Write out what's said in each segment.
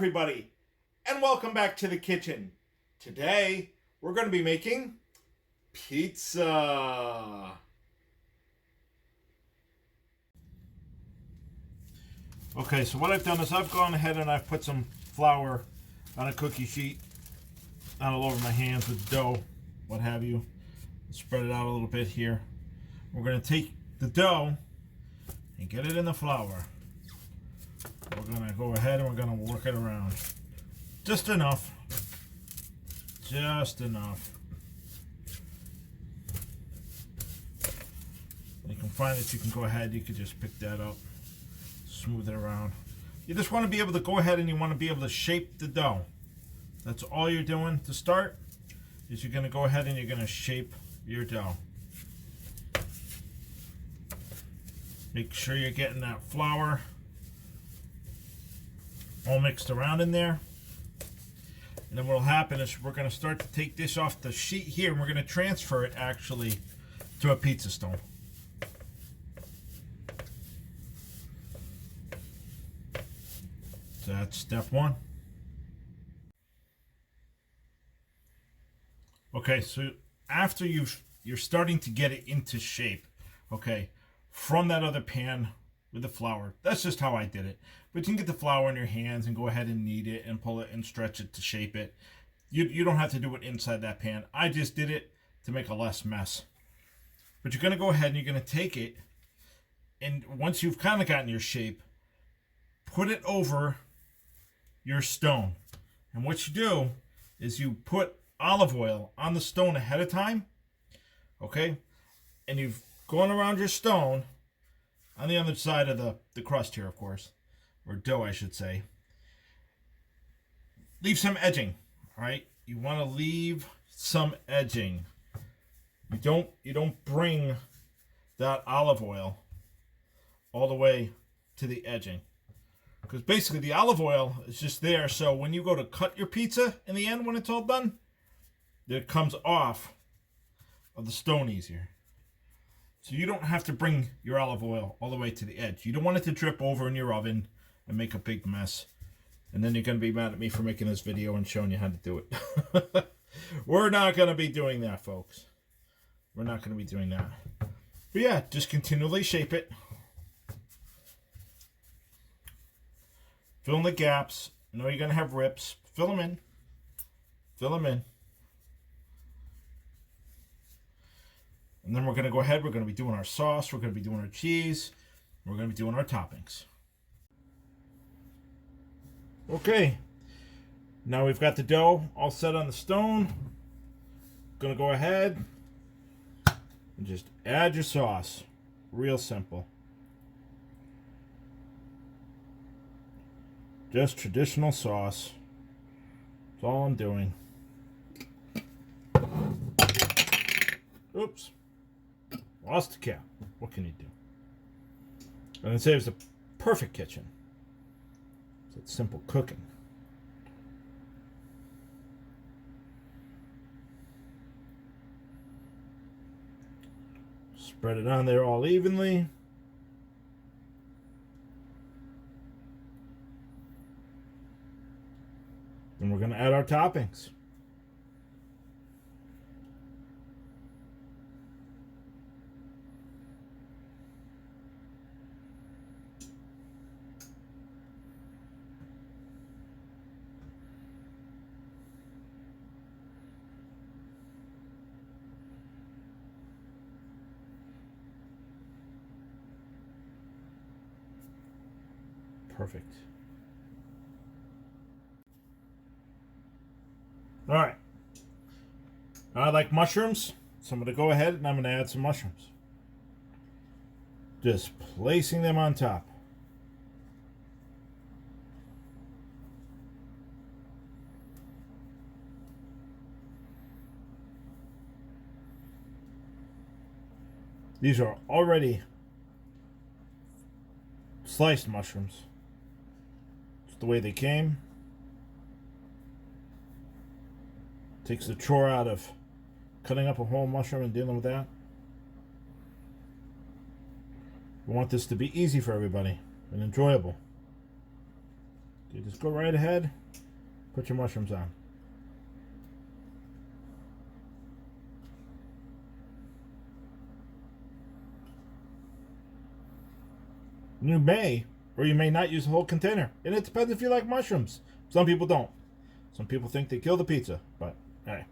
everybody, and welcome back to the kitchen. Today, we're going to be making pizza. Okay, so what I've done is I've gone ahead and I've put some flour on a cookie sheet, not all over my hands with dough, what have you. Spread it out a little bit here. We're going to take the dough and get it in the flour. We're going to go ahead and we're going to work it around. Just enough. Just enough. You can find that you can go ahead, you can just pick that up, smooth it around. You just want to be able to go ahead and you want to be able to shape the dough. That's all you're doing to start, is you're going to go ahead and you're going to shape your dough. Make sure you're getting that flour all mixed around in there. And then what will happen is we're going to start to take this off the sheet here and we're going to transfer it actually to a pizza stone. So that's step one. Okay, so after you're starting to get it into shape, okay, from that other pan with the flour. That's just how I did it. But you can get the flour in your hands and go ahead and knead it and pull it and stretch it to shape it. You don't have to do it inside that pan. I just did it to make a less mess. But you're going to go ahead and you're going to take it, and once you've kind of gotten your shape, put it over your stone. And what you do is you put olive oil on the stone ahead of time, okay? And you've gone around your stone on the other side of the crust here, of course, or dough, I should say. Leave some edging, all right? You want to leave some edging. You don't bring that olive oil all the way to the edging, because basically the olive oil is just there, so when you go to cut your pizza in the end, when it's all done, it comes off of the stone easier. So you don't have to bring your olive oil all the way to the edge. You don't want it to drip over in your oven and make a big mess. And then you're going to be mad at me for making this video and showing you how to do it. We're not going to be doing that, folks. We're not going to be doing that. But yeah, just continually shape it. Fill in the gaps. I know you're going to have rips. Fill them in. Fill them in. And then we're going to go ahead, we're going to be doing our sauce, we're going to be doing our cheese, we're going to be doing our toppings. Okay, now we've got the dough all set on the stone. Going to go ahead and just add your sauce. Real simple. Just traditional sauce. That's all I'm doing. Oops. Lost the cap. What can you do? And it saves the perfect kitchen. It's simple cooking. Spread it on there all evenly. And we're going to add our toppings. Perfect. All right. I like mushrooms, so I'm going to go ahead and I'm going to add some mushrooms. Just placing them on top. These are already sliced mushrooms. Just the way they came. Takes the chore out of cutting up a whole mushroom and dealing with that. We want this to be easy for everybody and enjoyable. You just go right ahead, put your mushrooms on. You may or you may not use the whole container, and it depends if you like mushrooms. Some people don't. Some people think they kill the pizza, but hey.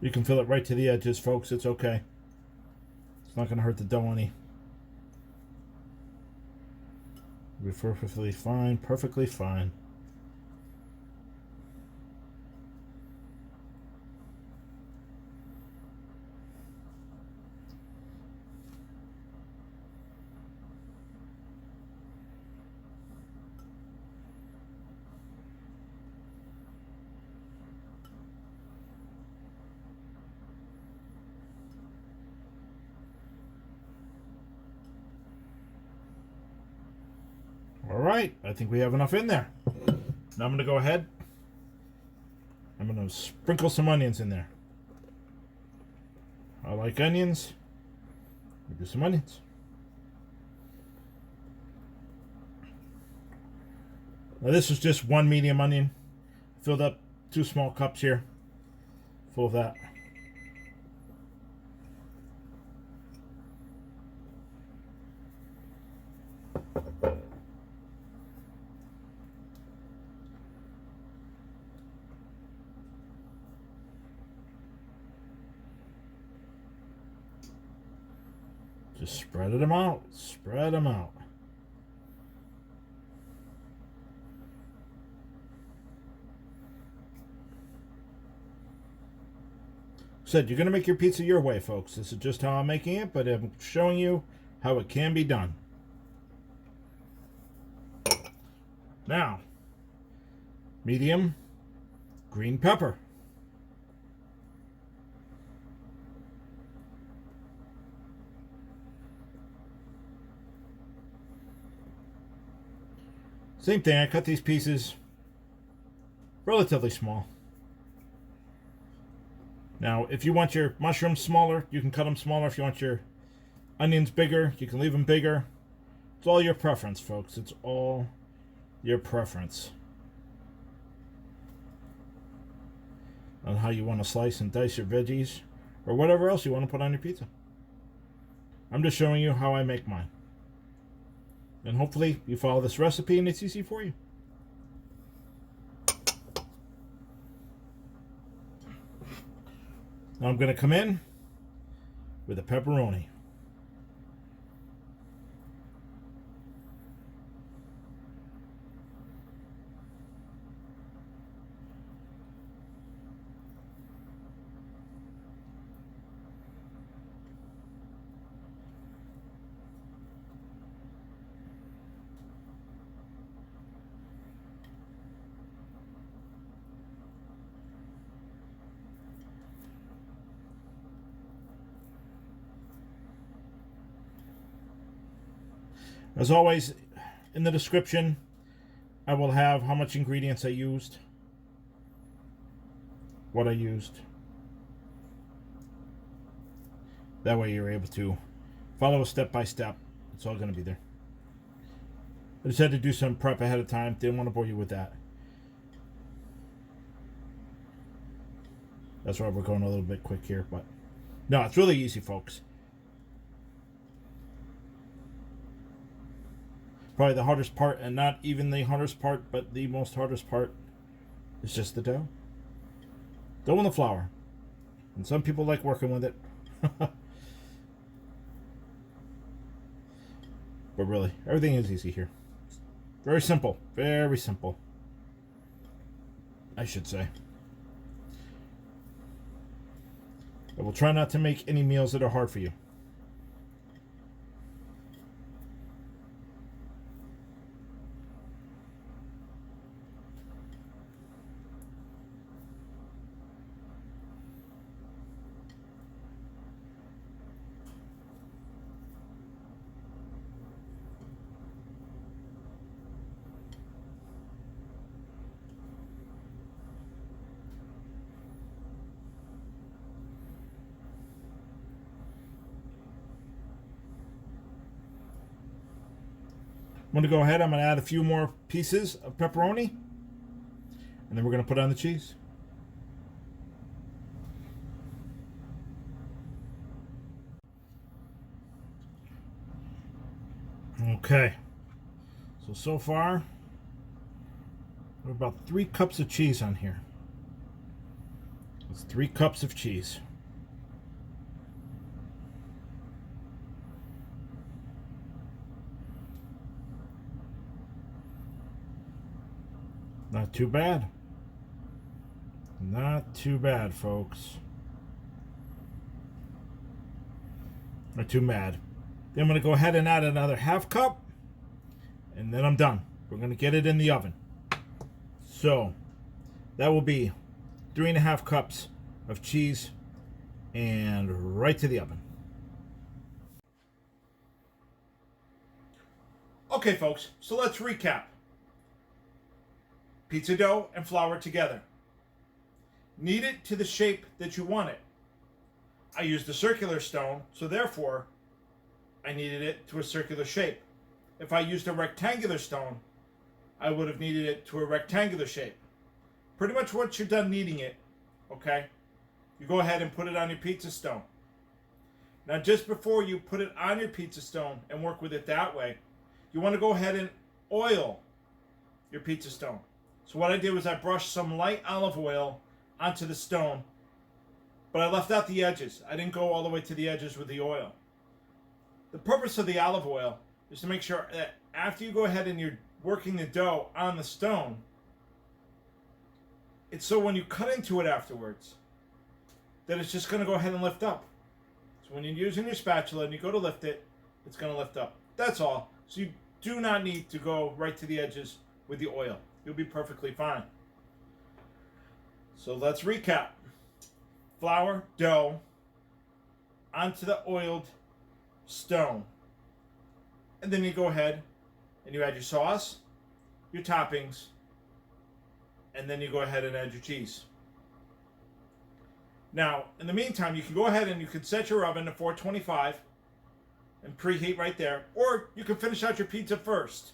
You can fill it right to the edges, folks. It's okay. It's not going to hurt the dough any. It'll be perfectly fine. Perfectly fine. Alright, I think we have enough in there. Now I'm going to go ahead. I'm going to sprinkle some onions in there. I like onions. We do some onions. Now this is just one medium onion. Filled up 2 small cups here. Full of that. Just spread them out. Spread them out. Said you're going to make your pizza your way, folks. This is just how I'm making it, but I'm showing you how it can be done. Now, medium green pepper. Same thing, I cut these pieces relatively small. Now, if you want your mushrooms smaller, you can cut them smaller. If you want your onions bigger, you can leave them bigger. It's all your preference, folks. It's all your preference on how you want to slice and dice your veggies or whatever else you want to put on your pizza. I'm just showing you how I make mine. And hopefully you follow this recipe and it's easy for you. Now I'm going to come in with a pepperoni. As always, in the description, I will have how much ingredients I used, what I used. That way you're able to follow step by step. It's all going to be there. I just had to do some prep ahead of time. Didn't want to bore you with that. That's why we're going a little bit quick here, but no, it's really easy, folks. Probably the hardest part, and not even the hardest part, but the most hardest part is just the dough. Dough and the flour. And some people like working with it. But really, everything is easy here. Very simple. Very simple. I should say. I will try not to make any meals that are hard for you. I'm going to go ahead. I'm going to add a few more pieces of pepperoni. And then we're going to put on the cheese. Okay. So far, we're about 3 cups of cheese on here. That's 3 cups of cheese. Not too bad. Not too bad, folks. Not too mad. Then I'm going to go ahead and add another ½ cup. And then I'm done. We're going to get it in the oven. So, that will be 3½ cups of cheese and right to the oven. Okay, folks, so let's recap. Pizza dough and flour together. Knead it to the shape that you want it. I used a circular stone, so therefore I kneaded it to a circular shape. If I used a rectangular stone, I would have kneaded it to a rectangular shape. Pretty much once you're done kneading it, okay, you go ahead and put it on your pizza stone. Now just before you put it on your pizza stone and work with it that way, you want to go ahead and oil your pizza stone. So what I did was I brushed some light olive oil onto the stone, but I left out the edges. I didn't go all the way to the edges with the oil. The purpose of the olive oil is to make sure that after you go ahead and you're working the dough on the stone, it's so when you cut into it afterwards, that it's just going to go ahead and lift up. So when you're using your spatula and you go to lift it, it's going to lift up. That's all. So you do not need to go right to the edges with the oil. You'll be perfectly fine. So let's recap. Flour, dough, onto the oiled stone. And then you go ahead and you add your sauce, your toppings, and then you go ahead and add your cheese. Now, in the meantime, you can go ahead and you can set your oven to 425 and preheat right there. Or you can finish out your pizza first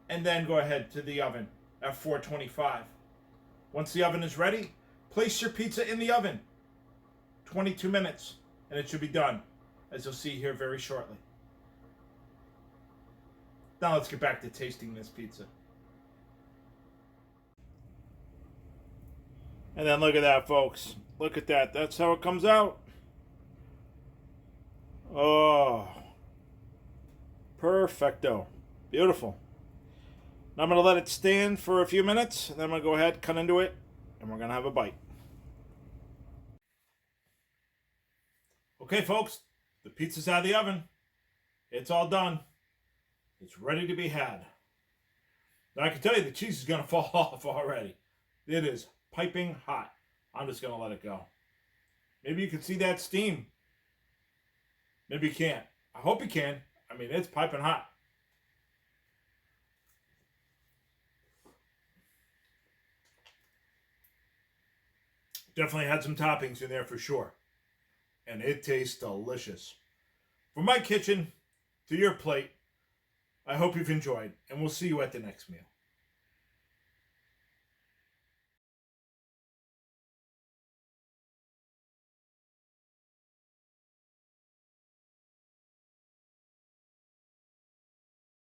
and then go ahead to the oven at 425. Once the oven is ready, place your pizza in the oven. 22 minutes, and it should be done, as you'll see here very shortly. Now let's get back to tasting this pizza. And then look at that, folks. Look at that. That's how it comes out. Oh. Perfecto. Beautiful. Now I'm going to let it stand for a few minutes, and then I'm going to go ahead, cut into it, and we're going to have a bite. Okay, folks. The pizza's out of the oven. It's all done. It's ready to be had. Now I can tell you the cheese is going to fall off already. It is piping hot. I'm just going to let it go. Maybe you can see that steam. Maybe you can't. I hope you can. I mean, it's piping hot. Definitely had some toppings in there for sure. And it tastes delicious. From my kitchen to your plate, I hope you've enjoyed, and we'll see you at the next meal.